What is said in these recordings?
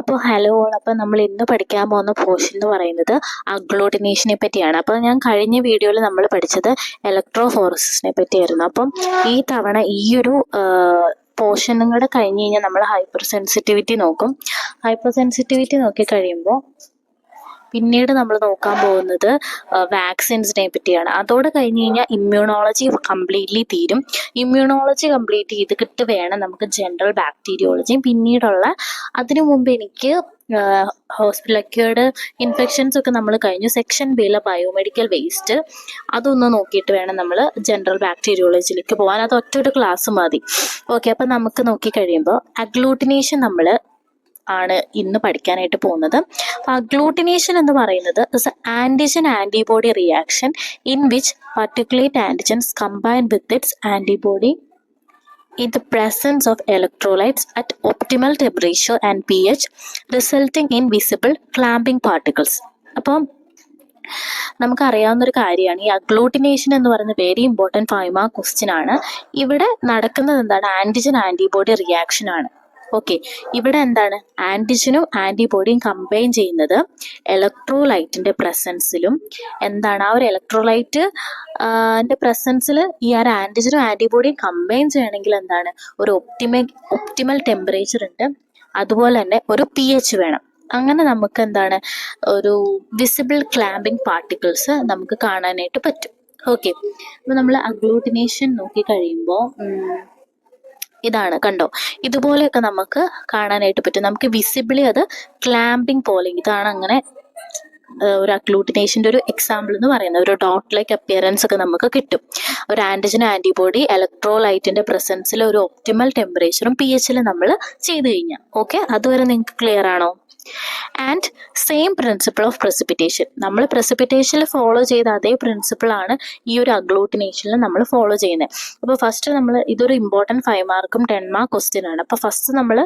അപ്പോൾ hello all. അപ്പോൾ നമ്മൾ ഇന്ന് പഠിക്കാൻ പോകുന്ന പോർഷൻ എന്ന് പറയുന്നത് അഗ്ലൂട്ടിനേഷനെ പറ്റിയാണ്. അപ്പോൾ ഞാൻ കഴിഞ്ഞ വീഡിയോയിൽ നമ്മൾ പഠിച്ചത് ഇലക്ട്രോഫോറസിസിനെ പറ്റിയായിരുന്നു. അപ്പം ഈ തവണ ഈ ഒരു പോർഷനും കൂടെ കഴിഞ്ഞ് കഴിഞ്ഞാൽ നമ്മൾ ഹൈപ്പർ സെൻസിറ്റിവിറ്റി നോക്കും. ഹൈപ്പർ സെൻസിറ്റിവിറ്റി നോക്കി കഴിയുമ്പോൾ പിന്നീട് നമ്മൾ നോക്കാൻ പോകുന്നത് വാക്സിൻസിനെ പറ്റിയാണ്. അതോടെ കഴിഞ്ഞ് കഴിഞ്ഞാൽ ഇമ്മ്യൂണോളജി കംപ്ലീറ്റ്ലി തീരും. ഇമ്മ്യൂണോളജി കംപ്ലീറ്റ് ചെയ്തിട്ട് വേണം നമുക്ക് ജനറൽ ബാക്ടീരിയോളജിയും പിന്നീടുള്ള. അതിനു മുമ്പ് എനിക്ക് ഹോസ്പിറ്റൽ അക്വേർഡ് ഇൻഫെക്ഷൻസ് ഒക്കെ നമ്മൾ കഴിഞ്ഞു. സെക്ഷൻ ബിയിലെ ബയോമെഡിക്കൽ വേസ്റ്റ് അതൊന്ന് നോക്കിയിട്ട് വേണം നമ്മൾ ജനറൽ ബാക്ടീരിയോളജിയിലേക്ക് പോകാൻ. അത് ഒറ്റൊരു ക്ലാസ് മതി. ഓക്കെ, അപ്പം നമുക്ക് നോക്കി കഴിയുമ്പോൾ അഗ്ലൂട്ടിനേഷൻ നമ്മൾ ആണ് ഇന്ന് പഠിക്കാനായിട്ട് പോകുന്നത്. അഗ്ലൂട്ടിനേഷൻ എന്ന് പറയുന്നത് antigen antibody reaction in which particulate antigens combine with its antibody in the presence of electrolytes at optimal temperature and pH, resulting in visible clamping particles. അപ്പം നമുക്കറിയാവുന്നൊരു കാര്യമാണ് ഈ അഗ്ലൂട്ടിനേഷൻ എന്ന് പറയുന്നത് വെരി ഇമ്പോർട്ടൻറ്റ് 5 മാർക്ക് ക്വസ്റ്റ്യൻ ആണ്. ഇവിടെ നടക്കുന്നത് എന്താണ്? Antigen antibody reaction ആണ്. ഓക്കെ, ഇവിടെ എന്താണ്? ആന്റിജനും ആന്റിബോഡിയും കമ്പൈൻ ചെയ്യുന്നത് ഇലക്ട്രോലൈറ്റിന്റെ പ്രസൻസിലും എന്താണ് ആ ഒരു ഇലക്ട്രോലൈറ്റ് പ്രസൻസിൽ ഈ ഒരു ആന്റിജനും ആന്റിബോഡിയും കമ്പൈൻ ചെയ്യണമെങ്കിൽ എന്താണ് ഒരു ഒപ്റ്റിമൽ ടെമ്പറേച്ചർ ഉണ്ട്, അതുപോലെ തന്നെ ഒരു pH വേണം. അങ്ങനെ നമുക്ക് എന്താണ് ഒരു വിസിബിൾ ക്ലാമ്പിംഗ് പാർട്ടിക്കിൾസ് നമുക്ക് കാണാനായിട്ട് പറ്റും. ഓക്കെ, അപ്പോൾ നമ്മൾ അഗ്ലൂട്ടിനേഷൻ നോക്കി കഴിയുമ്പോൾ ഇതാണ് കണ്ടോ, ഇതുപോലെയൊക്കെ നമുക്ക് കാണാനായിട്ട് പറ്റും. നമുക്ക് വിസിബിളി അത് ക്ലാമ്പിംഗ് പോലെ ഇതാണ്. അങ്ങനെ ഒരു അഗ്ലൂട്ടിനേഷൻ്റെ ഒരു എക്സാമ്പിൾ എന്ന് പറയുന്നത് ഒരു ഡോട്ട് ലൈക്ക് അപ്പിയറൻസ് ഒക്കെ നമുക്ക് കിട്ടും. ഒരു ആന്റിജൻ ആന്റിബോഡി ഇലക്ട്രോലൈറ്റിന്റെ പ്രസൻസിൽ ഒരു ഒപ്റ്റിമൽ ടെമ്പറേച്ചറും pH നമ്മൾ ചെയ്തു കഴിഞ്ഞാൽ. ഓക്കെ, അതുവരെ നിങ്ങൾക്ക് ക്ലിയർ ആണോ? And same principle of precipitation, നമ്മൾ പ്രസിപ്പിറ്റേഷനിൽ ഫോളോ ചെയ്ത അതേ പ്രിൻസിപ്പിളാണ് ഈ ഒരു അഗ്ലൂട്ടിനേഷനിൽ നമ്മൾ ഫോളോ ചെയ്യുന്നത്. അപ്പോൾ ഫസ്റ്റ് നമ്മൾ ഇതൊരു ഇമ്പോർട്ടൻറ്റ് 5 മാർക്കും 10 മാർക്ക് ക്വസ്റ്റ്യൻ ആണ്. അപ്പോൾ ഫസ്റ്റ് നമ്മൾ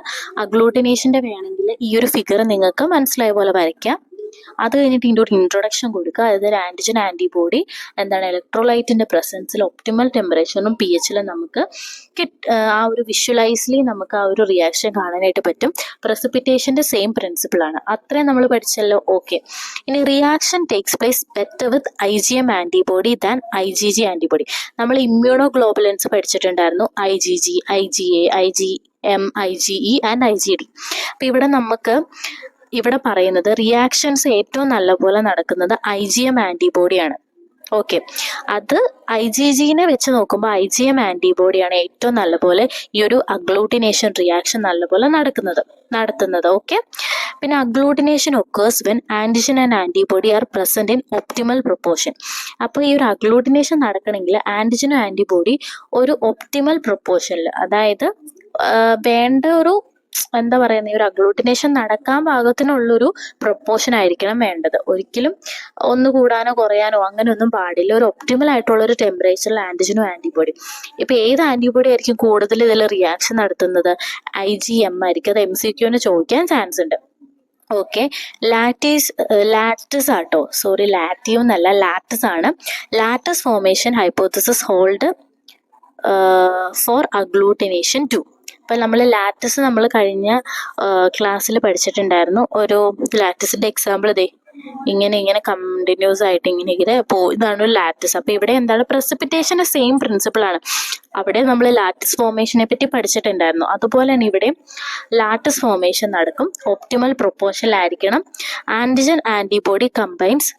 അഗ്ലൂട്ടിനേഷൻ്റെ വേണമെങ്കിൽ ഈ ഒരു ഫിഗർ നിങ്ങൾക്ക് മനസ്സിലായ പോലെ വരയ്ക്കാം. അത് കഴിഞ്ഞിട്ട് ഇതിൻ്റെ ഒരു ഇൻട്രൊഡക്ഷൻ കൊടുക്കുക. അതായത് ആന്റിജൻ ആന്റിബോഡി എന്താണ് ഇലക്ട്രോലൈറ്റിന്റെ പ്രസൻസിൽ ഒപ്റ്റിമൽ ടെമ്പറേച്ചറിലും pH നമുക്ക് ആ ഒരു വിഷ്വലൈസ്ലി നമുക്ക് ആ ഒരു റിയാക്ഷൻ കാണാനായിട്ട് പറ്റും. പ്രസിപ്പിറ്റേഷന്റെ സെയിം പ്രിൻസിപ്പിൾ ആണ്. അത്രയും നമ്മൾ പഠിച്ചല്ലോ. ഓക്കെ, ഇനി reaction takes place better with IgM antibody than IgG antibody. നമ്മൾ ഇമ്മ്യൂണോഗ്ലോബുലിൻസ് പഠിച്ചിട്ടുണ്ടായിരുന്നു. IgG, IgA, IgM, IgE and IgD. അപ്പം ഇവിടെ പറയുന്നത് റിയാക്ഷൻസ് ഏറ്റവും നല്ലപോലെ നടക്കുന്നത് IgM ആന്റിബോഡിയാണ്. ഓക്കെ, അത് IgGനെ വെച്ച് നോക്കുമ്പോൾ IgM ആന്റിബോഡിയാണ് ഏറ്റവും നല്ലപോലെ ഈ ഒരു അഗ്ലൂട്ടിനേഷൻ റിയാക്ഷൻ നല്ലപോലെ നടത്തുന്നത്. ഓക്കെ, പിന്നെ agglutination occurs when antigen and antibody R present in optimal proportion. അപ്പോൾ ഈ ഒരു അഗ്ലൂട്ടിനേഷൻ നടക്കണമെങ്കിൽ ആന്റിജനും ആന്റിബോഡി ഒരു ഒപ്റ്റിമൽ പ്രൊപ്പോർഷനിൽ, അതായത് വേണ്ട ഒരു എന്താ പറയുന്നത്, ഈ ഒരു അഗ്ലൂട്ടിനേഷൻ നടക്കാൻ പാകത്തിനുള്ളൊരു പ്രൊപ്പോർഷൻ ആയിരിക്കണം വേണ്ടത്. ഒരിക്കലും ഒന്ന് കൂടാനോ കുറയാനോ അങ്ങനെ ഒന്നും പാടില്ല. ഒരു ഒപ്റ്റിമൽ ആയിട്ടുള്ള ഒരു ടെമ്പറേച്ചറിൽ ആന്റിജനും ആന്റിബോഡി. ഇപ്പൊ ഏത് ആന്റിബോഡി ആയിരിക്കും കൂടുതൽ ഇതിൽ റിയാക്ഷൻ നടത്തുന്നത്? IgM ആയിരിക്കും. അത് MCQന് ചോദിക്കാൻ ചാൻസ് ഉണ്ട്. ഓക്കെ, ലാറ്റിസ് ആട്ടോ, സോറി ലാറ്റീവ് എന്നല്ല, ലാറ്റിസ് ആണ്. Lattice formation hypothesis hold four agglutination 2. അപ്പം നമ്മൾ ലാറ്റിസ് നമ്മൾ കഴിഞ്ഞ ക്ലാസ്സിൽ പഠിച്ചിട്ടുണ്ടായിരുന്നു. ഒരു ലാറ്റിസിന്റെ എക്സാമ്പിൾ ഇങ്ങനെ കണ്ടിന്യൂസ് ആയിട്ട് ഇങ്ങനെ ഇതാണ് ഒരു ലാറ്റിസ്. അപ്പം ഇവിടെ എന്താണ് പ്രസിപ്പിറ്റേഷന് സെയിം പ്രിൻസിപ്പിൾ ആണ്. അവിടെ നമ്മൾ ലാറ്റിസ് ഫോർമേഷനെ പറ്റി പഠിച്ചിട്ടുണ്ടായിരുന്നു. അതുപോലെ തന്നെ ഇവിടെ ലാറ്റിസ് ഫോർമേഷൻ നടക്കും. ഒപ്റ്റിമൽ പ്രൊപ്പോർഷനിലായിരിക്കണം. Antigen antibody combines.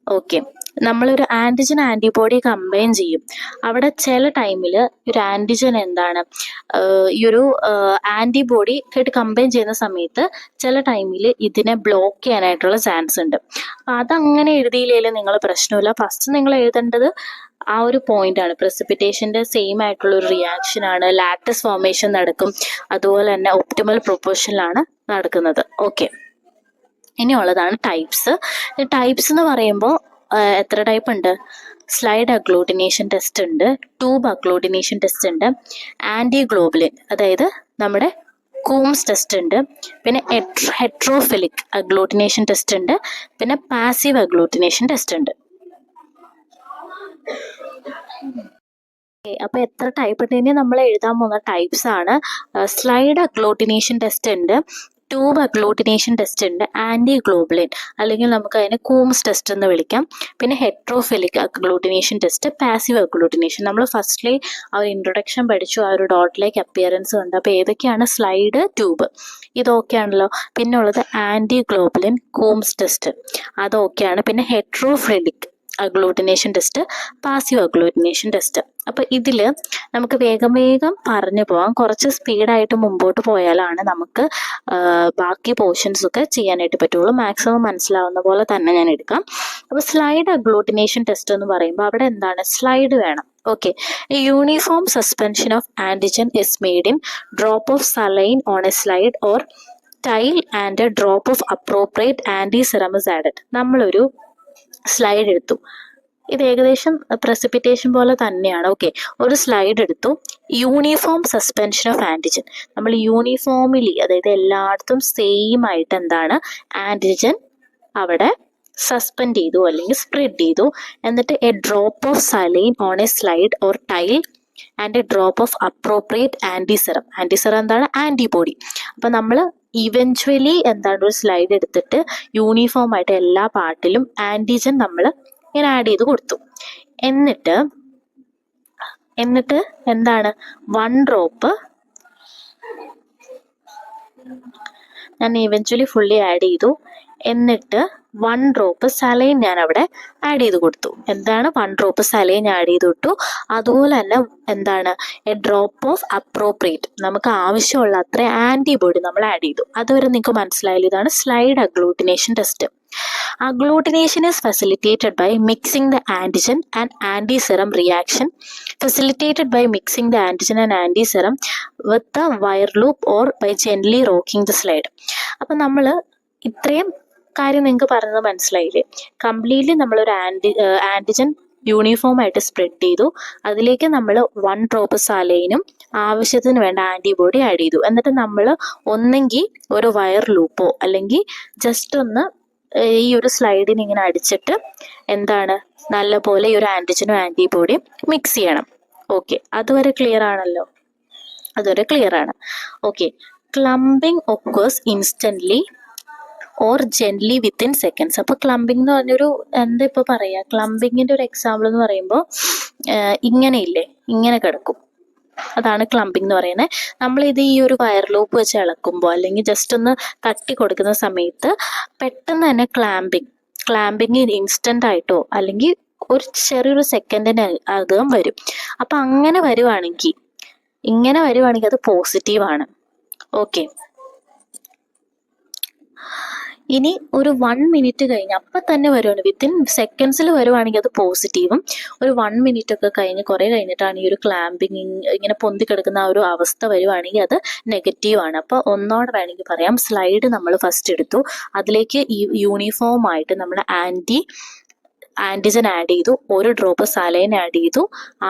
ഓക്കെ, നമ്മളൊരു ആന്റിജൻ ആന്റിബോഡി കമ്പൈൻ ചെയ്യും. അവിടെ ചില ടൈമിൽ ഒരു ആന്റിജൻ എന്താണ് ഈ ഒരു ആന്റിബോഡി ആയിട്ട് കമ്പൈൻ ചെയ്യുന്ന സമയത്ത് ചില ടൈമിൽ ഇതിനെ ബ്ലോക്ക് ചെയ്യാനായിട്ടുള്ള ചാൻസ് ഉണ്ട്. അപ്പം അതങ്ങനെ എഴുതിയില്ലെങ്കിലും നിങ്ങൾ പ്രശ്നമില്ല. ഫസ്റ്റ് നിങ്ങൾ എഴുതേണ്ടത് ആ ഒരു പോയിന്റ് ആണ്. പ്രസിപ്പിറ്റേഷന്റെ സെയിം ആയിട്ടുള്ള ഒരു റിയാക്ഷൻ ആണ്. ലാറ്റിസ് ഫോർമേഷൻ നടക്കും. അതുപോലെ തന്നെ ഒപ്റ്റിമൽ പ്രൊപ്പോർഷനിലാണ് നടക്കുന്നത്. Okay, ഇനിയുള്ളതാണ് types. ടൈപ്സ് എന്ന് പറയുമ്പോൾ എത്ര ടൈപ്പ് ഉണ്ട്? സ്ലൈഡ് അഗ്ലൂട്ടിനേഷൻ ടെസ്റ്റ് ഉണ്ട്, ട്യൂബ് അഗ്ലൂട്ടിനേഷൻ ടെസ്റ്റ് ഉണ്ട്, ആന്റിഗ്ലോബുലിൻ അതായത് നമ്മുടെ കൂംസ് ടെസ്റ്റ് ഉണ്ട്, പിന്നെ ഹെട്രോഫിലിക് അഗ്ലൂട്ടിനേഷൻ ടെസ്റ്റ് ഉണ്ട്, പിന്നെ പാസീവ് അഗ്ലൂട്ടിനേഷൻ ടെസ്റ്റ് ഉണ്ട്. അപ്പൊ എത്ര ടൈപ്പ് ഉണ്ട്? ഇനി നമ്മൾ എഴുതാൻ പോകുന്ന ടൈപ്സ് ആണ്. സ്ലൈഡ് അഗ്ലൂട്ടിനേഷൻ ടെസ്റ്റ് ഉണ്ട്, ട്യൂബ് അഗ്ലൂട്ടിനേഷൻ ടെസ്റ്റ് ഉണ്ട്, ആൻറ്റി ഗ്ലോബുലിൻ അല്ലെങ്കിൽ നമുക്ക് അതിനെ കൂംസ് ടെസ്റ്റ് എന്ന് വിളിക്കാം. പിന്നെ heterophilic agglutination test, passive agglutination. നമ്മൾ ഫസ്റ്റ്ലി ആ ഒരു ഇൻട്രൊഡക്ഷൻ പഠിച്ചു, ആ ഒരു ഡോട്ടിലേക്ക് അപ്പിയറൻസ് ഉണ്ട്. അപ്പോൾ ഏതൊക്കെയാണ്? സ്ലൈഡ്, ട്യൂബ്, ഇതൊക്കെയാണല്ലോ. പിന്നെ ഉള്ളത് ആൻറ്റി ഗ്ലോബുലിൻ, കൂംസ് ടെസ്റ്റ്, അതൊക്കെയാണ്. പിന്നെ heterophilic agglutination test, passive agglutination test. അപ്പോൾ ഇതിൽ നമുക്ക് വേഗം വേഗം പറഞ്ഞു പോകാം. കുറച്ച് സ്പീഡായിട്ട് മുമ്പോട്ട് പോയാലാണ് നമുക്ക് ബാക്കി പോർഷൻസ് ഒക്കെ ചെയ്യാനായിട്ട് പറ്റുള്ളൂ. മാക്സിമം മനസ്സിലാവുന്ന പോലെ തന്നെ ഞാൻ എടുക്കാം. അപ്പോൾ സ്ലൈഡ് അഗ്ലൂട്ടിനേഷൻ ടെസ്റ്റ് എന്ന് പറയുമ്പോൾ അവിടെ എന്താണ്? സ്ലൈഡ് വേണം. Okay, uniform suspension of antigen is made in drop of saline on a slide or tile and a drop of appropriate anti serum is added. നമ്മളൊരു സ്ലൈഡ് എടുത്തു, ഇത് ഏകദേശം പ്രസിപ്പിറ്റേഷൻ പോലെ തന്നെയാണ്. ഓക്കെ, ഒരു സ്ലൈഡ് എടുത്തു, യൂണിഫോം സസ്പെൻഷൻ ഓഫ് ആൻറ്റിജൻ. നമ്മൾ uniformly, അതായത് എല്ലായിടത്തും സെയിം ആയിട്ട് എന്താണ്? ആൻറ്റിജൻ അവിടെ സസ്പെൻഡ് ചെയ്തു അല്ലെങ്കിൽ സ്പ്രെഡ് ചെയ്തു. എന്നിട്ട് a drop of saline on a slide or tile and a drop of appropriate antiserum. Antiserum എന്താണ്? ആൻറ്റിബോഡി. അപ്പം നമ്മൾ ഇവഞ്ച്വലി എന്താണ്? ഒരു സ്ലൈഡ് എടുത്തിട്ട് യൂണിഫോം ആയിട്ട് എല്ലാ പാർട്ടിലും ആൻറ്റിജൻ നമ്മൾ ഇങ്ങനെ ആഡ് ചെയ്ത് കൊടുത്തു. എന്നിട്ട് എന്താണ്? 1 ഡ്രോപ്പ് ഞാൻ ഇവഞ്ച്വലി ഫുള്ളി ആഡ് ചെയ്തു. എന്നിട്ട് 1 ഡ്രോപ്പ് സലൈൻ ഞാൻ അവിടെ ആഡ് ചെയ്ത് കൊടുത്തു. എന്താണ്? 1 ഡ്രോപ്പ് സലൈൻ ആഡ് ചെയ്ത് കൊടുത്തു. അതുപോലെ തന്നെ എന്താണ്? എ ഡ്രോപ്പ് ഓഫ് അപ്രോപ്രിയേറ്റ്, നമുക്ക് ആവശ്യമുള്ള അത്ര ആൻറ്റിബോഡി നമ്മൾ ആഡ് ചെയ്തു. അതുവരെ നിങ്ങൾക്ക് മനസ്സിലായാലും ഇതാണ് slide agglutination test. Agglutination is facilitated by mixing the antigen and antiserum reaction, facilitated by mixing the antigen and antiserum with the wire loop or by gently rocking the slide. അപ്പം നമ്മൾ ഇത്രയും കാര്യം നിങ്ങൾക്ക് പറഞ്ഞത് മനസ്സിലായില്ലേ? കംപ്ലീറ്റ്ലി നമ്മളൊരു antigen uniform ആയിട്ട് spread ചെയ്തു. അതിലേക്ക് നമ്മൾ 1 ഡ്രോപ്പ് സലൈനും ആവശ്യത്തിന് വേണ്ട ആൻറ്റിബോഡി ആഡ് ചെയ്തു. എന്നിട്ട് നമ്മൾ ഒന്നെങ്കിൽ ഒരു വയർ ലൂപ്പോ അല്ലെങ്കിൽ ജസ്റ്റ് ഒന്ന് ഈ ഒരു സ്ലൈഡിന് ഇങ്ങനെ അടിച്ചിട്ട് എന്താണ്? നല്ല പോലെ ഈ ഒരു ആൻറ്റിജനും ആൻറ്റിബോഡിയും മിക്സ് ചെയ്യണം. ഓക്കെ, അതുവരെ ക്ലിയർ ആണല്ലോ? അതുവരെ ക്ലിയർ ആണ്. Okay, clumping occurs instantly or gently within seconds. അപ്പോൾ ക്ലംബിംഗ് എന്ന് പറഞ്ഞൊരു എന്താ ഇപ്പോൾ പറയുക? ക്ലംബിങ്ങിൻ്റെ ഒരു എക്സാമ്പിൾ എന്ന് പറയുമ്പോൾ ഇങ്ങനെയില്ലേ, ഇങ്ങനെ കിടക്കും, അതാണ് ക്ലംബിംഗ് എന്ന് പറയുന്നത്. നമ്മളിത് ഈ ഒരു വയർ ലൂപ്പ് വെച്ച് ഇളക്കുമ്പോൾ അല്ലെങ്കിൽ ജസ്റ്റ് ഒന്ന് തട്ടി കൊടുക്കുന്ന സമയത്ത് പെട്ടെന്ന് തന്നെ ക്ലാമ്പിങ് ഇൻസ്റ്റന്റ് ആയിട്ടോ അല്ലെങ്കിൽ ഒരു ചെറിയൊരു സെക്കൻഡിന് അകം വരും. അപ്പം അങ്ങനെ വരുവാണെങ്കിൽ അത് പോസിറ്റീവാണ്. ഓക്കെ, ഇനി ഒരു 1 മിനിറ്റ് കഴിഞ്ഞ് അപ്പം തന്നെ വരുവാണ്, വിത്തിൻ സെക്കൻഡ്സിൽ വരുവാണെങ്കിൽ അത് പോസിറ്റീവും. ഒരു 1 മിനിറ്റ് ഒക്കെ കഴിഞ്ഞ് കുറേ കഴിഞ്ഞിട്ടാണ് ഈ ഒരു ക്ലാമ്പിങ് ഇങ്ങനെ പൊന്തിക്കിടക്കുന്ന ആ ഒരു അവസ്ഥ വരുവാണെങ്കിൽ അത് നെഗറ്റീവാണ്. അപ്പോൾ ഒന്നോടെ വേണമെങ്കിൽ പറയാം, സ്ലൈഡ് നമ്മൾ ഫസ്റ്റ് എടുത്തു, അതിലേക്ക് ഈ യൂണിഫോം ആയിട്ട് നമ്മൾ ആൻറ്റിജൻ ആഡ് ചെയ്തു, 1 ഡ്രോപ്പ് സലൈൻ ആഡ് ചെയ്തു,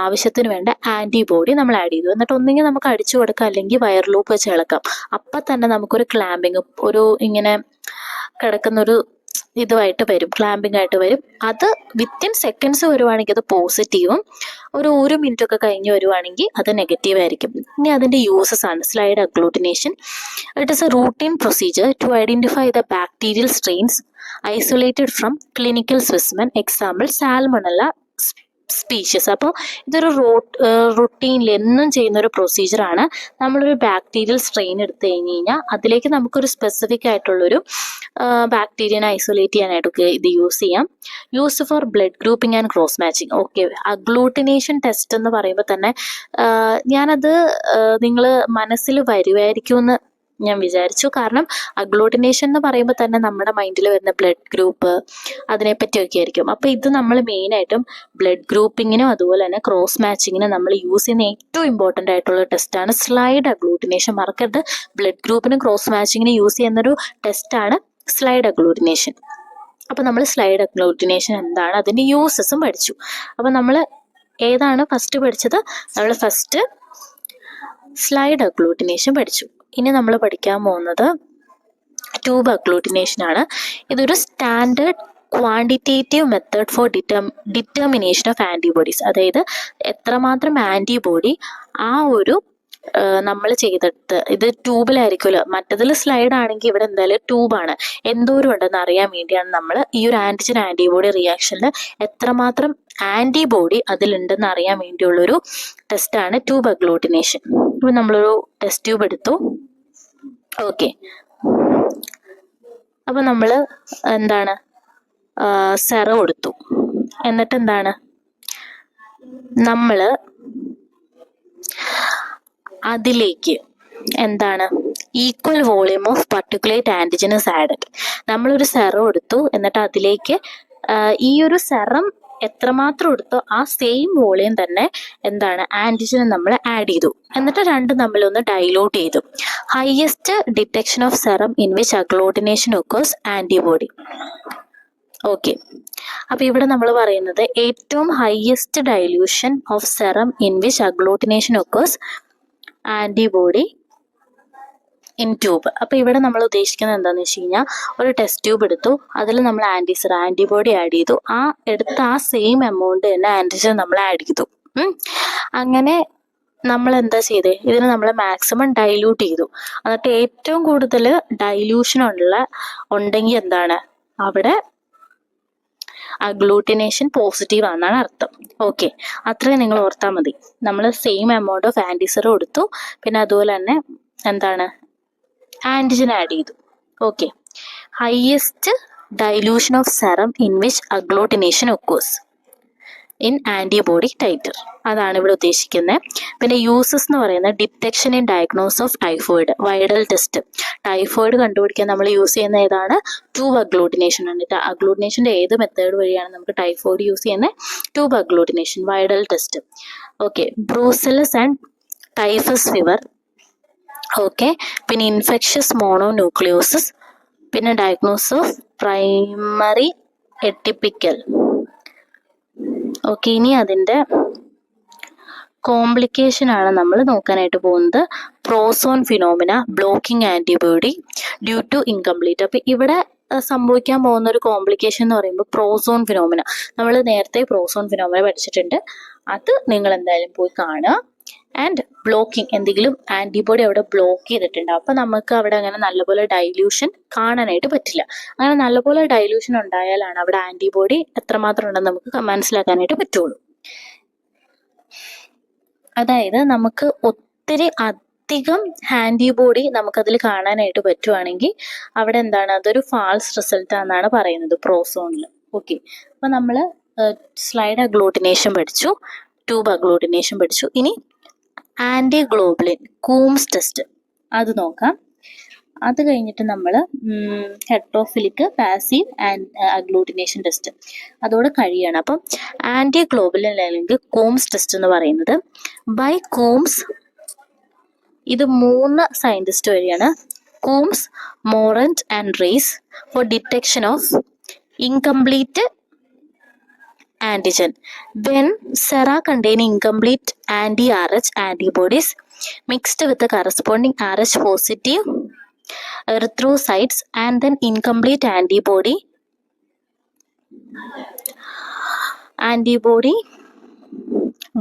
ആവശ്യത്തിന് വേണ്ട ആൻറ്റിബോഡി നമ്മൾ ആഡ് ചെയ്തു. എന്നിട്ട് ഒന്നെങ്കിൽ നമുക്ക് അടിച്ചു കൊടുക്കാം അല്ലെങ്കിൽ വയർ ലൂപ്പ് വെച്ച് ഇളക്കാം. അപ്പം തന്നെ നമുക്കൊരു ക്ലാമ്പിങ്, ഒരു ഇങ്ങനെ കിടക്കുന്നൊരു ഇതുമായിട്ട് വരും, ക്ലാമ്പിംഗ് ആയിട്ട് വരും. അത് വിത്തിൻ സെക്കൻഡ്സ് വരുവാണെങ്കിൽ അത് പോസിറ്റീവും, ഒരു മിനിറ്റ് ഒക്കെ കഴിഞ്ഞ് വരുവാണെങ്കിൽ അത് നെഗറ്റീവ് ആയിരിക്കും. ഇനി അതിൻ്റെ യൂസസ് ആണ്. Slide agglutination, it is a routine procedure to identify the bacterial strains isolated from clinical specimen, example Salmonella species. അപ്പോൾ ഇതൊരു റുട്ടീനിൽ എന്നും ചെയ്യുന്ന ഒരു പ്രൊസീജിയറാണ്. നമ്മളൊരു ബാക്ടീരിയൽ സ്ട്രെയിൻ എടുത്തു കഴിഞ്ഞ് കഴിഞ്ഞാൽ അതിലേക്ക് നമുക്കൊരു സ്പെസിഫിക് ആയിട്ടുള്ളൊരു ബാക്ടീരിയനെ ഐസൊലേറ്റ് ചെയ്യാനായിട്ടൊക്കെ ഇത് യൂസ് ചെയ്യാം. Use for blood grouping and cross matching. Okay, agglutination test എന്ന് പറയുമ്പോൾ തന്നെ ഞാനത് നിങ്ങൾ മനസ്സിൽ വരുമായിരിക്കുമെന്ന് ഞാൻ വിചാരിച്ചു. കാരണം അഗ്ലൂട്ടിനേഷൻ എന്ന് പറയുമ്പോൾ തന്നെ നമ്മുടെ മൈൻഡിൽ വരുന്ന ബ്ലഡ് ഗ്രൂപ്പ് അതിനെപ്പറ്റിയൊക്കെ ആയിരിക്കും. അപ്പോൾ ഇത് നമ്മൾ മെയിനായിട്ടും ബ്ലഡ് ഗ്രൂപ്പിങ്ങിനും അതുപോലെ തന്നെ ക്രോസ് മാച്ചിങ്ങിനും നമ്മൾ യൂസ് ചെയ്യുന്ന ഏറ്റവും ഇമ്പോർട്ടൻ്റ് ആയിട്ടുള്ള ടെസ്റ്റാണ് സ്ലൈഡ് അഗ്ലൂട്ടിനേഷൻ. മറക്കരുത്, ബ്ലഡ് ഗ്രൂപ്പിനും ക്രോസ് മാച്ചിങ്ങിനും യൂസ് ചെയ്യുന്നൊരു ടെസ്റ്റാണ് സ്ലൈഡ് അഗ്ലൂട്ടിനേഷൻ. അപ്പോൾ നമ്മൾ സ്ലൈഡ് അഗ്ലൂട്ടിനേഷൻ എന്താണ്, അതിൻ്റെ യൂസസും പഠിച്ചു. അപ്പോൾ നമ്മൾ ഏതാണ് ഫസ്റ്റ് പഠിച്ചത്? നമ്മൾ ഫസ്റ്റ് സ്ലൈഡ് അഗ്ലൂട്ടിനേഷൻ പഠിച്ചു. ഇനി നമ്മൾ പഠിക്കാൻ പോകുന്നത് ട്യൂബ് അഗ്ലൂട്ടിനേഷൻ ആണ്. ഇതൊരു standard quantitative method for determination of antibodies. അതായത് എത്രമാത്രം ആൻറ്റിബോഡി ആ ഒരു നമ്മൾ ചെയ്തിട്ട് ഇത് ട്യൂബിലായിരിക്കുമല്ലോ, മറ്റതിൽ സ്ലൈഡ് ആണെങ്കിൽ ഇവിടെ എന്തായാലും ട്യൂബാണ്, എന്തോരം ഉണ്ടെന്ന് അറിയാൻ വേണ്ടിയാണ് നമ്മൾ ഈ ഒരു ആൻറ്റിജൻ ആൻറ്റിബോഡി റിയാക്ഷനിൽ എത്രമാത്രം ആൻറ്റിബോഡി അതിലുണ്ടെന്ന് അറിയാൻ വേണ്ടിയുള്ളൊരു ടെസ്റ്റാണ് ട്യൂബ് അഗ്ലൂട്ടിനേഷൻ. ഇപ്പം നമ്മളൊരു ടെസ്റ്റ് ട്യൂബ് എടുത്തു. ഓക്കെ, അപ്പം നമ്മൾ എന്താണ് സെറം എടുത്തു. എന്നിട്ട് എന്താണ് നമ്മൾ അതിലേക്ക് എന്താണ് equal volume of particulate antigen is added. നമ്മളൊരു സെറം എടുത്തു, എന്നിട്ട് അതിലേക്ക് ഈ ഒരു സെറം എത്രമാത്രം എടുത്തോ ആ സെയിം വോളിയം തന്നെ എന്താണ് ആൻറ്റിജൻ നമ്മൾ ആഡ് ചെയ്തു. എന്നിട്ട് രണ്ടും തമ്മിലൊന്ന് ഡൈലൂട്ട് ചെയ്തു. Highest detection of serum in which agglutination occurs antibody. Okay, അപ്പൊ ഇവിടെ നമ്മൾ പറയുന്നത് ഏറ്റവും highest dilution of serum in which agglutination occurs antibody in tube. അപ്പൊ ഇവിടെ നമ്മൾ ഉദ്ദേശിക്കുന്നത് എന്താണെന്ന് വെച്ച് കഴിഞ്ഞാൽ ഒരു ടെസ്റ്റ് ട്യൂബ് എടുത്തു, അതിൽ നമ്മൾ ആൻറ്റിബോഡി ആഡ് ചെയ്തു, ആ എടുത്ത ആ സെയിം എമൗണ്ട് തന്നെ ആൻറ്റിജൻ നമ്മൾ ആഡ് ചെയ്തു. അങ്ങനെ നമ്മൾ എന്താ ചെയ്തേ, ഇതിന് നമ്മൾ മാക്സിമം ഡൈല്യൂട്ട് ചെയ്തു. എന്നിട്ട് ഏറ്റവും കൂടുതൽ ഡൈല്യൂഷൻ ഉണ്ടെങ്കിൽ എന്താണ് അവിടെ അഗ്ലൂട്ടിനേഷൻ പോസിറ്റീവ് ആണെന്നാണ് അർത്ഥം. ഓക്കെ, അത്രയും നിങ്ങൾ ഓർത്താൽ മതി. നമ്മൾ സെയിം എമൗണ്ട് ഓഫ് ആൻറ്റിസെറം എടുത്തു, പിന്നെ അതുപോലെ തന്നെ എന്താണ് ആൻറ്റിജൻ ആഡ് ചെയ്തു. Okay, highest dilution of serum in which agglutination occurs in antibody titre, അതാണ് ഇവിടെ ഉദ്ദേശിക്കുന്നത്. പിന്നെ യൂസസ് എന്ന് പറയുന്നത് detection in diagnose of typhoid, Widal test. Typhoid കണ്ടുപിടിക്കാൻ നമ്മൾ യൂസ് ചെയ്യുന്ന ഏതാണ്, ട്യൂബ് അഗ്ലൂട്ടിനേഷൻ ആണ്. അഗ്ലൂട്ടിനേഷൻ്റെ ഏത് മെത്തേഡ് വഴിയാണ് നമുക്ക് ടൈഫോയിഡ് യൂസ് ചെയ്യുന്നത്, tube agglutination, Widal test. Okay, brucellosis and typhus fever. Okay, പിന്നെ ഇൻഫെക്ഷ്യസ് മോണോന്യൂക്ലിയോസിസ്, പിന്നെ diagnose of primary atypical. Okay, ഇനി അതിൻ്റെ കോംപ്ലിക്കേഷൻ ആണ് നമ്മൾ നോക്കാനായിട്ട് പോകുന്നത്. Prozone phenomena, blocking antibody due to incomplete. അപ്പം ഇവിടെ സംഭവിക്കാൻ പോകുന്ന ഒരു കോംപ്ലിക്കേഷൻ എന്ന് പറയുമ്പോൾ പ്രോസോൺ ഫിനോമിന. നമ്മൾ നേരത്തെ പ്രോസോൺ ഫിനോമിന പഠിച്ചിട്ടുണ്ട്, അത് നിങ്ങൾ എന്തായാലും പോയി കാണുക. ആൻഡ് ബ്ലോക്കിംഗ്, എന്തെങ്കിലും ആൻറ്റിബോഡി അവിടെ ബ്ലോക്ക് ചെയ്തിട്ടുണ്ടാവും, അപ്പം നമുക്ക് അവിടെ അങ്ങനെ നല്ലപോലെ ഡൈല്യൂഷൻ കാണാനായിട്ട് പറ്റില്ല. അങ്ങനെ നല്ലപോലെ ഡൈല്യൂഷൻ ഉണ്ടായാലാണ് അവിടെ ആൻറ്റിബോഡി എത്രമാത്രം ഉണ്ടെന്ന് നമുക്ക് മനസ്സിലാക്കാനായിട്ട് പറ്റുള്ളൂ. അതായത് നമുക്ക് ഒത്തിരി അധികം ആൻറ്റിബോഡി നമുക്കതിൽ കാണാനായിട്ട് പറ്റുവാണെങ്കിൽ അവിടെ എന്താണ്, അതൊരു ഫാൾസ് റിസൾട്ട് എന്നാണ് പറയുന്നത് പ്രോസോണിൽ. ഓക്കെ, അപ്പം നമ്മൾ സ്ലൈഡ് അഗ്ലൂട്ടിനേഷൻ പഠിച്ചു, ട്യൂബ് അഗ്ലൂട്ടിനേഷൻ പഠിച്ചു. ഇനി ആൻറ്റിഗ്ലോബുലിൻ കൂംസ് ടെസ്റ്റ് അത് നോക്കാം. അത് കഴിഞ്ഞിട്ട് നമ്മൾ ഹെട്രോഫിലിക് പാസീവ് അഗ്ലൂട്ടിനേഷൻ ടെസ്റ്റ് അതോടെ കഴിയാണ്. അപ്പം ആൻറ്റിഗ്ലോബുലിൻ അല്ലെങ്കിൽ കൂംസ് ടെസ്റ്റ് എന്ന് പറയുന്നത് ബൈ കൂംസ്, ഇത് 3 സയൻറ്റിസ്റ്റ് വഴിയാണ്. Coombs, Mourant and Race for detection of incomplete antigen when sera containing incomplete anti-Rh antibodies mixed with the corresponding Rh positive erythrocytes and then incomplete antibody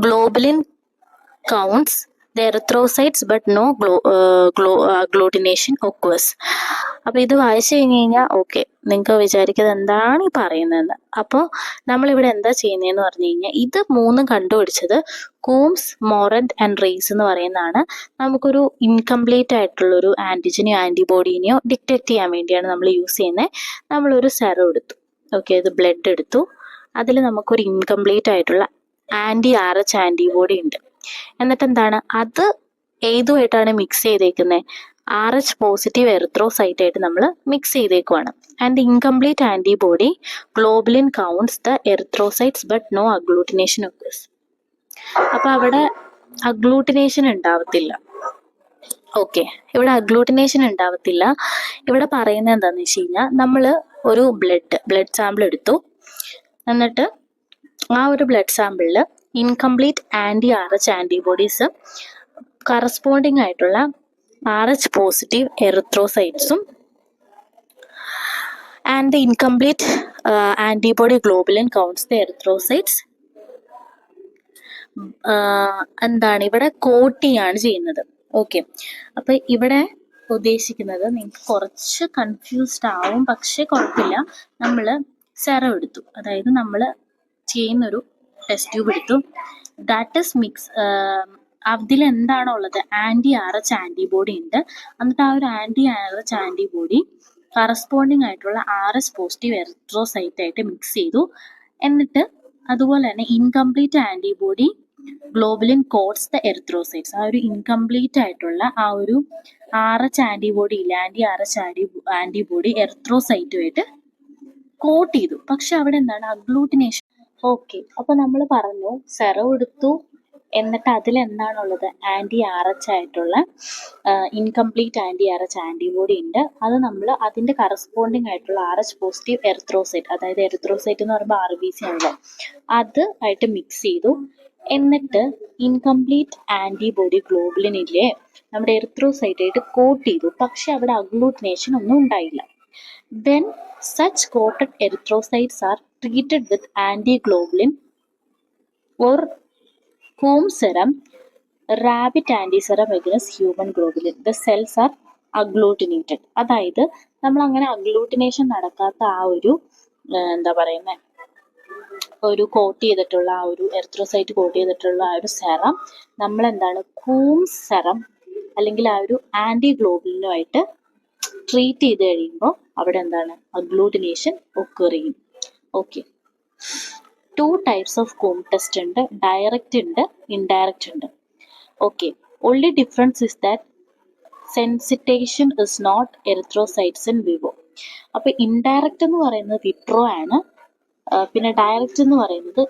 globulin counts the erythrocytes but no agglutination occurs. അപ്പോൾ ഇത് വായിച്ചു കഴിഞ്ഞ് കഴിഞ്ഞാൽ okay, നിങ്ങൾക്ക് വിചാരിക്കുന്നത് എന്താണ് ഈ പറയുന്നതെന്ന്. അപ്പോൾ നമ്മളിവിടെ എന്താ ചെയ്യുന്നതെന്ന് പറഞ്ഞു കഴിഞ്ഞാൽ ഇത് 3 കണ്ടുപിടിച്ചത് കൂംസ്, മോറന്റ് ആൻഡ് റീസ് എന്ന് പറയുന്നതാണ്. നമുക്കൊരു ഇൻകംപ്ലീറ്റ് ആയിട്ടുള്ളൊരു ആൻറ്റിജനെയോ ആൻറ്റിബോഡീനെയോ ഡിറ്റക്ട് ചെയ്യാൻ വേണ്ടിയാണ് നമ്മൾ യൂസ് ചെയ്യുന്നത്. നമ്മളൊരു സെറം എടുത്തു, ഓക്കെ, ഇത് ബ്ലഡ് എടുത്തു, അതിൽ നമുക്കൊരു ഇൻകംപ്ലീറ്റ് ആയിട്ടുള്ള ആൻറ്റി-Rh ആൻറ്റിബോഡി ഉണ്ട്. എന്നിട്ട് എന്താണ്, അത് ഏതുമായിട്ടാണ് മിക്സ് ചെയ്തേക്കുന്നത്, Rh പോസിറ്റീവ് എറിത്രോസൈറ്റ് ആയിട്ട് നമ്മൾ മിക്സ് ചെയ്തേക്കുവാണ്. And incomplete antibody globulin coats the erythrocytes but no agglutination occurs. അപ്പോൾ അവിടെ അഗ്ലൂട്ടിനേഷൻ ഉണ്ടാവത്തില്ല. ഓക്കെ, ഇവിടെ അഗ്ലൂട്ടിനേഷൻ ഉണ്ടാവത്തില്ല. ഇവിടെ പറയുന്നത് എന്താണെന്ന് വെച്ച് കഴിഞ്ഞാൽ നമ്മൾ ഒരു ബ്ലഡ് സാമ്പിൾ എടുത്തു, എന്നിട്ട് ആ ഒരു ബ്ലഡ് സാമ്പിളിൽ ഇൻകംപ്ലീറ്റ് ആൻറ്റി-Rh ആൻറ്റിബോഡീസ് കറസ്പോണ്ടിങ് ആയിട്ടുള്ള Rh പോസിറ്റീവ് എറിത്രോസൈറ്റ്സും and the incomplete antibody globulin coats the erythrocytes എന്താണ് ഇവിടെ കോട്ട് ചെയ്യാണ് ചെയ്യുന്നത്. ഓക്കെ, അപ്പൊ ഇവിടെ ഉദ്ദേശിക്കുന്നത് നിങ്ങൾക്ക് കുറച്ച് കൺഫ്യൂസ്ഡ് ആവും, പക്ഷെ കുഴപ്പമില്ല. നമ്മൾ സെറം എടുത്തു, അതായത് നമ്മൾ ചെയ്യുന്നൊരു ടെസ്റ്റ് ട്യൂബ് എടുത്തു. That is mix. അതിൽ എന്താണോ ഉള്ളത്, ആന്റി RH ആന്റിബോഡി ഉണ്ട്. എന്നിട്ട് ആ ഒരു ആന്റി RH ആന്റിബോഡി കറസ്പോണ്ടിങ് ആയിട്ടുള്ള RH പോസിറ്റീവ് എറിത്രോസൈറ്റ് ആയിട്ട് മിക്സ് ചെയ്തു. എന്നിട്ട് അതുപോലെ തന്നെ incomplete antibody globulin coats the erythrocytes. ആ ഒരു ഇൻകംപ്ലീറ്റ് ആയിട്ടുള്ള ആ ഒരു RH ആന്റിബോഡി ഇല്ല, ആന്റി RH ആന്റിബോഡി എറിത്രോസൈറ്റുമായിട്ട് കോട്ട് ചെയ്തു. പക്ഷെ അവിടെ എന്താണ് അഗ്ലൂട്ടിനേഷൻ. ഓക്കെ, അപ്പൊ നമ്മൾ പറഞ്ഞു സെറം എടുത്തു, എന്നിട്ട് അതിൽ എന്താണുള്ളത്, ആന്റി RH ആയിട്ടുള്ള ഇൻകംപ്ലീറ്റ് ആന്റി RH ആന്റിബോഡി ഉണ്ട്. അത് നമ്മൾ അതിന്റെ കറസ്പോണ്ടിങ് ആയിട്ടുള്ള RH പോസിറ്റീവ് എറിത്രോസൈറ്റ്, അതായത് എറിത്രോസൈറ്റ് എന്ന് പറയുമ്പോൾ RBC ആണല്ലോ, അത് ആയിട്ട് മിക്സ് ചെയ്തു. എന്നിട്ട് ഇൻകംപ്ലീറ്റ് ആന്റിബോഡി ഗ്ലോബുലിൻ ഇല്ലേ, നമ്മുടെ എറിത്രോസൈറ്റ് ആയിട്ട് കോട്ട് ചെയ്തു. പക്ഷെ അവിടെ അഗ്ലൂട്ടിനേഷൻ ഒന്നും ഉണ്ടായില്ല. Then such coated erythrocytes are treated with anti-globulin or home serum, rabbit anti-serum against human globulin. The cells are agglutinated. അതായത് നമ്മൾ അങ്ങനെ അഗ്ലൂട്ടിനേഷൻ നടക്കാത്ത ആ ഒരു എന്താ പറയുന്നത്, ഒരു കോട്ട് ചെയ്തിട്ടുള്ള ആ ഒരു എറിത്രോസൈറ്റ് കോട്ട് ചെയ്തിട്ടുള്ള ആ ഒരു സെറം നമ്മൾ എന്താണ് കൂംസ് സെറം അല്ലെങ്കിൽ ആ ഒരു ആന്റി ഗ്ലോബുലിനുമായിട്ട് ട്രീറ്റ് ചെയ്ത് കഴിയുമ്പോൾ അവിടെ എന്താണ് അഗ്ലൂട്ടിനേഷൻ ഒക്കർ ചെയ്യും. Okay, 2 types of Koum test ഉണ്ട്, ഡയറക്റ്റ് ഉണ്ട്, ഇൻഡയറക്റ്റ് ഉണ്ട്. Okay, only difference is that sensitization is not erythrocytes in vivo. അപ്പൊ ഇൻഡയറക്റ്റ് എന്ന് പറയുന്നത് വിട്രോ ആണ്, പിന്നെ ഡയറക്റ്റ് എന്ന് പറയുന്നത്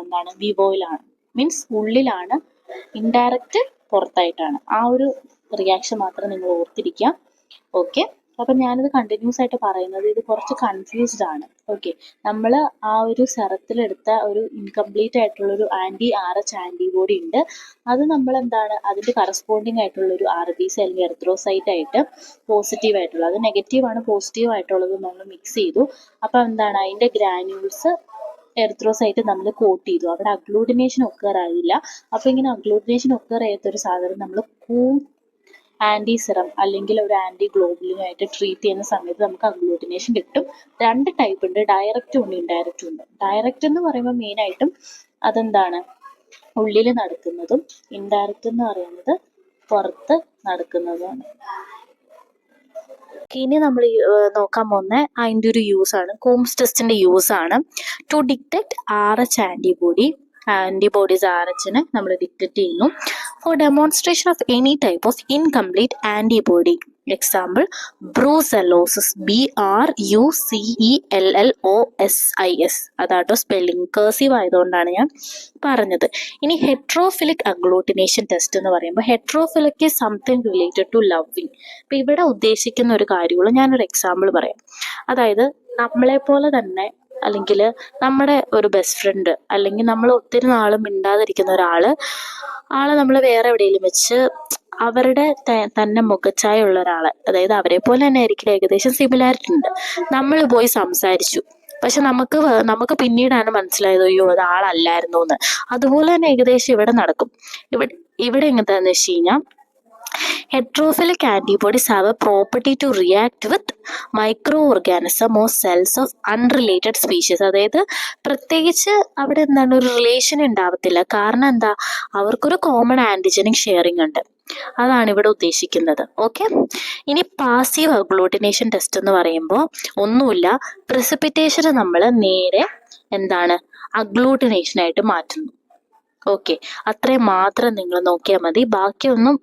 എന്താണ് വിവോയിലാണ്, മീൻസ് ഉള്ളിലാണ്. ഇൻഡയറക്റ്റ് പുറത്തായിട്ടാണ്. ആ ഒരു റിയാക്ഷൻ മാത്രം നിങ്ങൾ ഓർത്തിരിക്കുക. ഓക്കെ, അപ്പം ഞാനിത് കണ്ടിന്യൂസ് ആയിട്ട് പറയുന്നത് ഇത് കുറച്ച് കൺഫ്യൂസ്ഡ് ആണ്. ഓക്കെ, നമ്മൾ ആ ഒരു സെറത്തിലെടുത്ത ഒരു ഇൻകംപ്ലീറ്റ് ആയിട്ടുള്ള ഒരു ആന്റി RH ആന്റിബോഡി ഉണ്ട്. അത് നമ്മൾ എന്താണ് അതിന്റെ കറസ്പോണ്ടിങ് ആയിട്ടുള്ള ഒരു RBC അല്ലെങ്കിൽ എറിത്രോസൈറ്റ് ആയിട്ട് പോസിറ്റീവ് ആയിട്ടുള്ള, അത് നെഗറ്റീവ് ആണ്, പോസിറ്റീവ് ആയിട്ടുള്ളത് നമ്മൾ മിക്സ് ചെയ്തു. അപ്പം എന്താണ് അതിന്റെ ഗ്രാന്യൂൾസ് എറിത്രോസൈറ്റ് നമ്മൾ കോട്ട് ചെയ്തു. അവിടെ അഗ്ലൂട്ടിനേഷൻ ഒക്കർ ആയില്ല. അപ്പൊ ഇങ്ങനെ അഗ്ലൂട്ടിനേഷൻ ഒക്കർ ചെയ്യാത്ത ഒരു സാധനം നമ്മൾ കൂം ആന്റി സിറം അല്ലെങ്കിൽ ഒരു ആന്റി ഗ്ലോബുലിനുമായിട്ട് ട്രീറ്റ് ചെയ്യുന്ന സമയത്ത് നമുക്ക് അഗ്ലൂട്ടിനേഷൻ കിട്ടും. 2 ടൈപ്പ് ഉണ്ട്, ഡയറക്റ്റും ഉണ്ട്, ഇൻഡയറക്റ്റും ഉണ്ട്. ഡയറക്റ്റ് എന്ന് പറയുമ്പോൾ മെയിൻ ആയിട്ടും അതെന്താണ് ഉള്ളിൽ നടക്കുന്നതും, ഇൻഡയറക്റ്റ് എന്ന് പറയുന്നത് പുറത്ത് നടക്കുന്നതുമാണ്. ഇനി നമ്മൾ നോക്കാൻ പോകുന്ന അതിൻ്റെ ഒരു യൂസ് ആണ്, കൂംസ് ടെസ്റ്റിന്റെ യൂസ് ആണ്. ടു ഡിറ്റക്ട് RH ആന്റിബോഡീസ് RHനെ നമ്മൾ ഡിറ്റക്ട് ചെയ്യുന്നു. For demonstration of any type of incomplete antibody, example brucellosis, BRUCELLOSIS. അതാട്ടോ സ്പെല്ലിംഗ്, കേഴ്സീവ് ആയതുകൊണ്ടാണ് ഞാൻ പറഞ്ഞത്. ഇനി ഹെട്രോഫിലിക് അഗ്ലൂട്ടിനേഷൻ ടെസ്റ്റ് എന്ന് പറയുമ്പോൾ heterophilic is something related to loving. ഇപ്പം ഇവിടെ ഉദ്ദേശിക്കുന്ന ഒരു കാര്യമുള്ളൂ. ഞാനൊരു എക്സാമ്പിൾ പറയാം. അതായത് നമ്മളെ പോലെ തന്നെ അല്ലെങ്കിൽ നമ്മുടെ ഒരു ബെസ്റ്റ് ഫ്രണ്ട് അല്ലെങ്കിൽ നമ്മൾ ഒത്തിരി നാളും മിണ്ടാതിരിക്കുന്ന ആളെ നമ്മൾ വേറെ എവിടെയെങ്കിലും വെച്ച് അവരുടെ തന്നെ മുഖച്ഛായ ഉള്ള ഒരാളെ, അതായത് അവരെ പോലെ തന്നെ ആയിരിക്കും, ഏകദേശം സിമിലാരിറ്റി ഉണ്ട്. നമ്മൾ പോയി സംസാരിച്ചു, പക്ഷെ നമുക്ക് പിന്നീടാണ് മനസ്സിലായത് അയ്യോ അത് ആളല്ലായിരുന്നു എന്ന്. അതുപോലെ തന്നെ ഏകദേശം ഇവിടെ നടക്കും. ഇവിടെ എങ്ങനത്താന്ന് വെച്ച് കഴിഞ്ഞാൽ heterophilic antibodies have a property to react with microorganism or cells of unrelated species. അതായത് പ്രത്യേകിച്ച് അവിടെ എന്താണ് ഒരു റിലേഷൻ ഉണ്ടാവത്തില്ല. കാരണം എന്താ, അവർക്കൊരു കോമൺ ആന്റിജനിക് ഷെയറിംഗ് ഉണ്ട്. അതാണ് ഇവിടെ ഉദ്ദേശിക്കുന്നത്. ഓക്കെ, ഇനി പാസീവ് അഗ്ലൂട്ടിനേഷൻ ടെസ്റ്റ് എന്ന് പറയുമ്പോൾ ഒന്നുമില്ല, പ്രസിപ്പിറ്റേഷനെ നമ്മൾ നേരെ എന്താണ് അഗ്ലൂട്ടിനേഷനായിട്ട് മാറ്റുന്നു. ഓക്കെ, അത്രയും മാത്രം നിങ്ങൾ നോക്കിയാൽ മതി. ബാക്കിയൊന്നും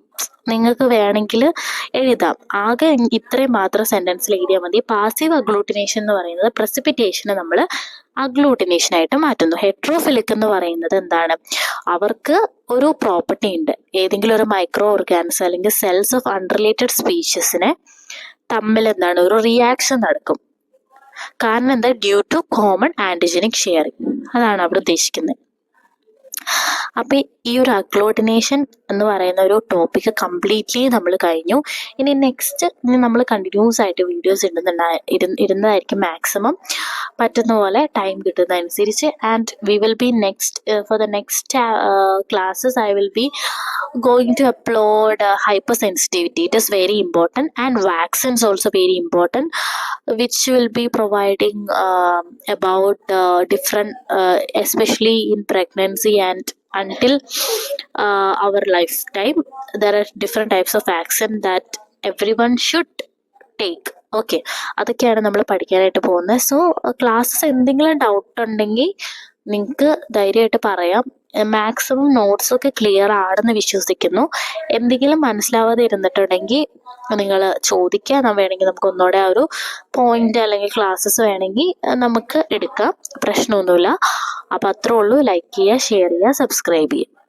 നിങ്ങൾക്ക് വേണമെങ്കിൽ എഴുതാം. ആകെ ഇത്രയും മാത്രം സെന്റൻസിൽ എഴുതിയാൽ മതി. പാസീവ് അഗ്ലൂട്ടിനേഷൻ എന്ന് പറയുന്നത് പ്രസിപ്പിറ്റേഷനെ നമ്മൾ അഗ്ലൂട്ടിനേഷനായിട്ട് മാറ്റുന്നു. ഹെട്രോഫിലിക് എന്ന് പറയുന്നത് എന്താണ്, അവർക്ക് ഒരു പ്രോപ്പർട്ടി ഉണ്ട്, ഏതെങ്കിലും ഒരു മൈക്രോ ഓർഗാനിസം അല്ലെങ്കിൽ സെൽസ് ഓഫ് അൺറിലേറ്റഡ് സ്പീഷീസിനെ തമ്മിൽ എന്താണ് ഒരു റിയാക്ഷൻ നടക്കും. കാരണം എന്താ, due to common antigenic sharing. അതാണ് അവിടെ ഉദ്ദേശിക്കുന്നത്. അപ്പൊ ഈ ഒരു അഗ്ലൂട്ടിനേഷൻ എന്ന് പറയുന്ന ഒരു ടോപ്പിക് കംപ്ലീറ്റ്ലി നമ്മൾ കഴിഞ്ഞു. ഇനി നമ്മൾ കണ്ടിന്യൂസ് ആയിട്ട് വീഡിയോസ് ഇടുന്നതായിരിക്കും മാക്സിമം. പറ്റുന്ന പോലെ ടൈം കിട്ടുന്നതനുസരിച്ച്. And we will be next for the next classes I will be going to upload hyper sensitivity. It is very important, and vaccines also very important, which will be providing about different especially in pregnancy and until our lifetime. There are different types of vaccine that everyone should take. Okay, അതൊക്കെയാണ് നമ്മൾ പഠിക്കാനായിട്ട് പോകുന്നത്. So classes എന്തെങ്കിലും doubt ഉണ്ടെങ്കിൽ നിങ്ങൾക്ക് ധൈര്യമായിട്ട് പറയാം. Maximum നോട്ട്സൊക്കെ clear ആണെന്ന് വിശ്വസിക്കുന്നു. എന്തെങ്കിലും മനസ്സിലാവാതെ ഇരുന്നിട്ടുണ്ടെങ്കിൽ നിങ്ങൾ ചോദിക്കുക. വേണമെങ്കിൽ നമുക്ക് ഒന്നുകൂടെ ഒരു പോയിന്റ് അല്ലെങ്കിൽ ക്ലാസ്സസ് വേണമെങ്കിൽ നമുക്ക് എടുക്കാം, പ്രശ്നമൊന്നുമില്ല. അപ്പം അത്രേ ഉള്ളൂ. ലൈക്ക് ചെയ്യുക, ഷെയർ ചെയ്യുക, സബ്സ്ക്രൈബ് ചെയ്യുക.